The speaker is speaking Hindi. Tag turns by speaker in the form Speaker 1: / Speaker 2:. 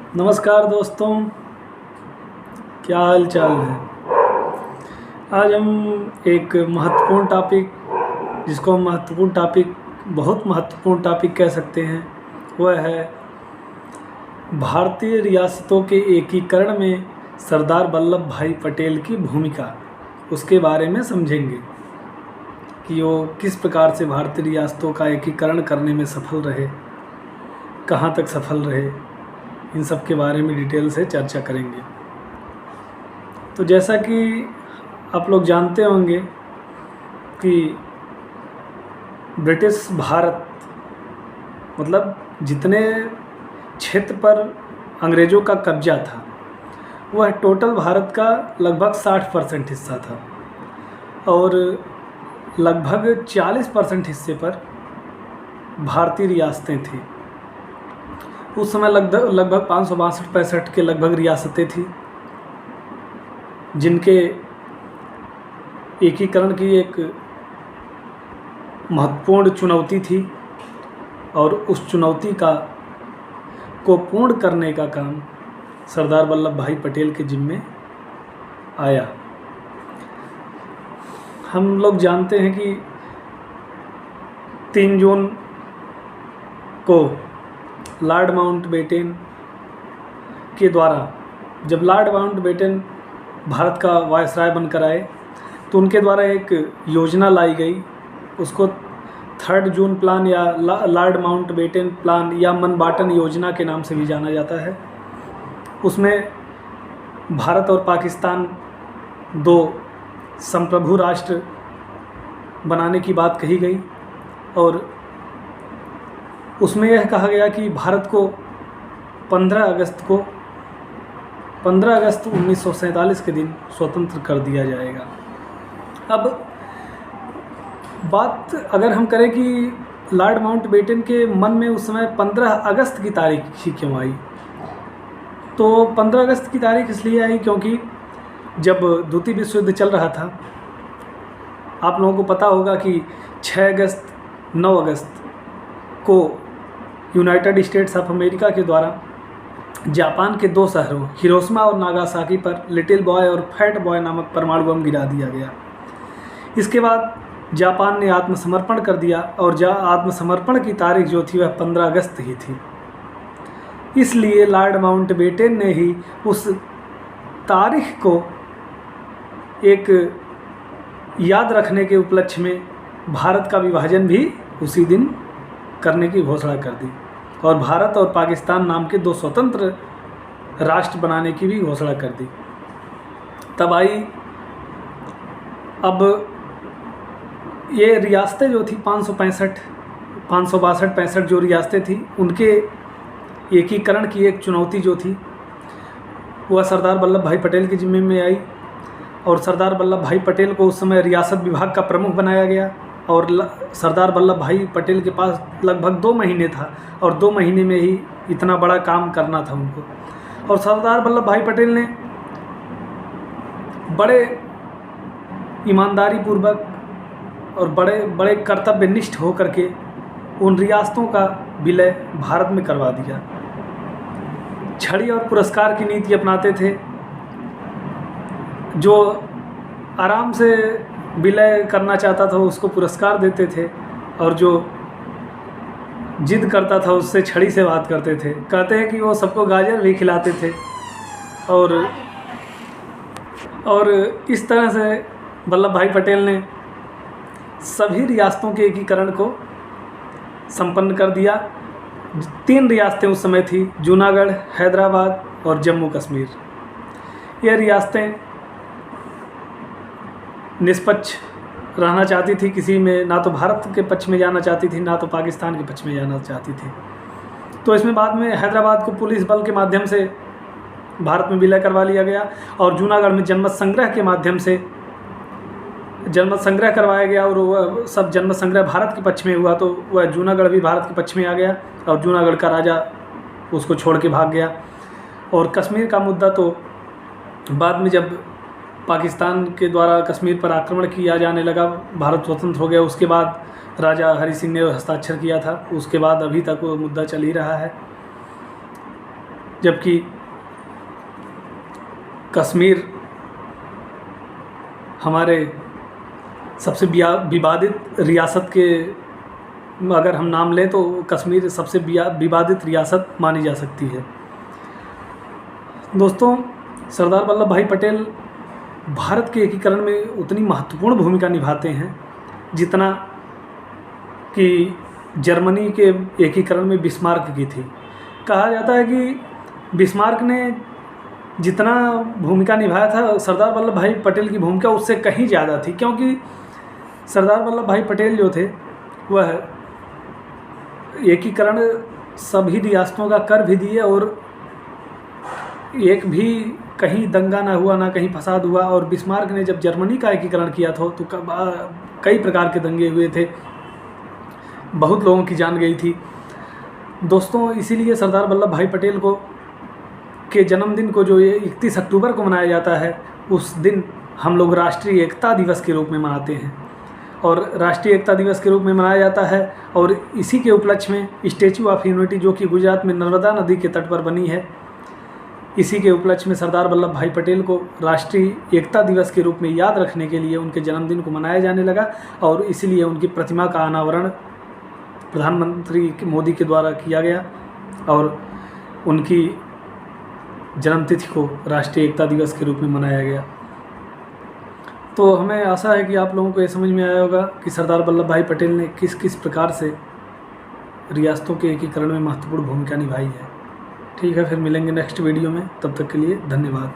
Speaker 1: नमस्कार दोस्तों, क्या हाल चाल है। आज हम एक महत्वपूर्ण टॉपिक, जिसको हम महत्वपूर्ण टॉपिक, बहुत महत्वपूर्ण टॉपिक कह सकते हैं, वह है भारतीय रियासतों के एकीकरण में सरदार वल्लभ भाई पटेल की भूमिका। उसके बारे में समझेंगे कि वो किस प्रकार से भारतीय रियासतों का एकीकरण करने में सफल रहे, कहाँ तक सफल रहे, इन सब के बारे में डिटेल से चर्चा करेंगे। तो जैसा कि आप लोग जानते होंगे कि ब्रिटिश भारत, मतलब जितने क्षेत्र पर अंग्रेज़ों का कब्जा था, वह टोटल भारत का लगभग 60% हिस्सा था और लगभग 40% हिस्से पर भारतीय रियासतें थीं। उस समय लगभग 562-65 के लगभग रियासतें थी, जिनके एकीकरण की एक महत्वपूर्ण चुनौती थी और उस चुनौती को पूर्ण करने का काम सरदार वल्लभ भाई पटेल के जिम्मे आया। हम लोग जानते हैं कि 3 जून को लॉर्ड माउंटबेटन के द्वारा, जब लॉर्ड माउंटबेटन भारत का वायसराय बनकर आए, तो उनके द्वारा एक योजना लाई गई। उसको 3 जून प्लान या लॉर्ड माउंटबेटन प्लान या मनबाटन योजना के नाम से भी जाना जाता है। उसमें भारत और पाकिस्तान 2 संप्रभु राष्ट्र बनाने की बात कही गई और उसमें यह कहा गया कि भारत को 15 अगस्त 1947 के दिन स्वतंत्र कर दिया जाएगा। अब बात अगर हम करें कि लॉर्ड माउंटबेटन के मन में उस समय 15 अगस्त की तारीख ही क्यों आई, तो 15 अगस्त की तारीख इसलिए आई क्योंकि जब द्वितीय विश्व युद्ध चल रहा था, आप लोगों को पता होगा कि 6 अगस्त 9 अगस्त को यूनाइटेड स्टेट्स ऑफ अमेरिका के द्वारा जापान के 2 शहरों हिरोशिमा और नागासाकी पर लिटिल बॉय और फैट बॉय नामक परमाणु बम गिरा दिया गया। इसके बाद जापान ने आत्मसमर्पण कर दिया और आत्मसमर्पण की तारीख जो थी वह 15 अगस्त ही थी। इसलिए लॉर्ड माउंटबेटन ने ही उस तारीख को एक याद रखने के उपलक्ष्य में भारत का विभाजन भी उसी दिन करने की घोषणा कर दी और भारत और पाकिस्तान नाम के 2 स्वतंत्र राष्ट्र बनाने की भी घोषणा कर दी। तब आई, अब ये रियासतें जो थी 562-65 जो रियासतें थी, उनके एकीकरण की एक चुनौती जो थी वह सरदार वल्लभ भाई पटेल के जिम्मे में आई और सरदार वल्लभ भाई पटेल को उस समय रियासत विभाग का प्रमुख बनाया गया और सरदार वल्लभ भाई पटेल के पास लगभग 2 महीने था और 2 महीने में ही इतना बड़ा काम करना था उनको। और सरदार वल्लभ भाई पटेल ने बड़े ईमानदारी पूर्वक और बड़े कर्तव्यनिष्ठ होकर के उन रियासतों का विलय भारत में करवा दिया। छड़ी और पुरस्कार की नीति अपनाते थे। जो आराम से विलय करना चाहता था उसको पुरस्कार देते थे और जो जिद करता था उससे छड़ी से बात करते थे। कहते हैं कि वो सबको गाजर भी खिलाते थे और इस तरह से वल्लभ भाई पटेल ने सभी रियासतों के एकीकरण को संपन्न कर दिया। 3 रियासतें उस समय थी, जूनागढ़, हैदराबाद और जम्मू कश्मीर। ये रियासतें निष्पक्ष रहना चाहती थी, किसी में ना तो भारत के पक्ष में जाना चाहती थी ना तो पाकिस्तान के पक्ष में जाना चाहती थी। तो इसमें बाद में हैदराबाद को पुलिस बल के माध्यम से भारत में विलय करवा लिया गया और जूनागढ़ में जनमत संग्रह के माध्यम से जनमत संग्रह करवाया गया और वह सब जनमत संग्रह भारत के पक्ष में हुआ, तो वह जूनागढ़ भी भारत के पक्ष में आ गया और जूनागढ़ का राजा उसको छोड़ के भाग गया। और कश्मीर का मुद्दा तो बाद में जब पाकिस्तान के द्वारा कश्मीर पर आक्रमण किया जाने लगा, भारत स्वतंत्र हो गया, उसके बाद राजा हरि सिंह ने हस्ताक्षर किया था। उसके बाद अभी तक वो मुद्दा चल ही रहा है। जबकि कश्मीर हमारे सबसे विवादित रियासत के अगर हम नाम लें तो कश्मीर सबसे विवादित रियासत मानी जा सकती है। दोस्तों, सरदार वल्लभ भाई पटेल भारत के एकीकरण में उतनी महत्वपूर्ण भूमिका निभाते हैं जितना कि जर्मनी के एकीकरण में बिस्मार्क की थी। कहा जाता है कि बिस्मार्क ने जितना भूमिका निभाया था, सरदार वल्लभ भाई पटेल की भूमिका उससे कहीं ज़्यादा थी, क्योंकि सरदार वल्लभ भाई पटेल जो थे वह एकीकरण सभी रियासतों का कर भी दिए और एक भी कहीं दंगा ना हुआ, ना कहीं फसाद हुआ। और बिस्मार्क ने जब जर्मनी का एकीकरण किया था तो कई प्रकार के दंगे हुए थे, बहुत लोगों की जान गई थी। दोस्तों, इसीलिए सरदार वल्लभ भाई पटेल के जन्मदिन को जो ये 31 अक्टूबर को मनाया जाता है, उस दिन हम लोग राष्ट्रीय एकता दिवस के रूप में मनाते हैं और राष्ट्रीय एकता दिवस के रूप में मनाया जाता है। और इसी के उपलक्ष्य में स्टैचू ऑफ यूनिटी, जो कि गुजरात में नर्मदा नदी के तट पर बनी है, इसी के उपलक्ष्य में सरदार वल्लभ भाई पटेल को राष्ट्रीय एकता दिवस के रूप में याद रखने के लिए उनके जन्मदिन को मनाया जाने लगा। और इसलिए उनकी प्रतिमा का अनावरण प्रधानमंत्री मोदी के द्वारा किया गया और उनकी जन्मतिथि को राष्ट्रीय एकता दिवस के रूप में मनाया गया। तो हमें आशा है कि आप लोगों को ये समझ में आया होगा कि सरदार वल्लभ भाई पटेल ने किस किस प्रकार से रियासतों के एकीकरण में महत्वपूर्ण भूमिका निभाई है। ठीक है, फिर मिलेंगे नेक्स्ट वीडियो में। तब तक के लिए धन्यवाद।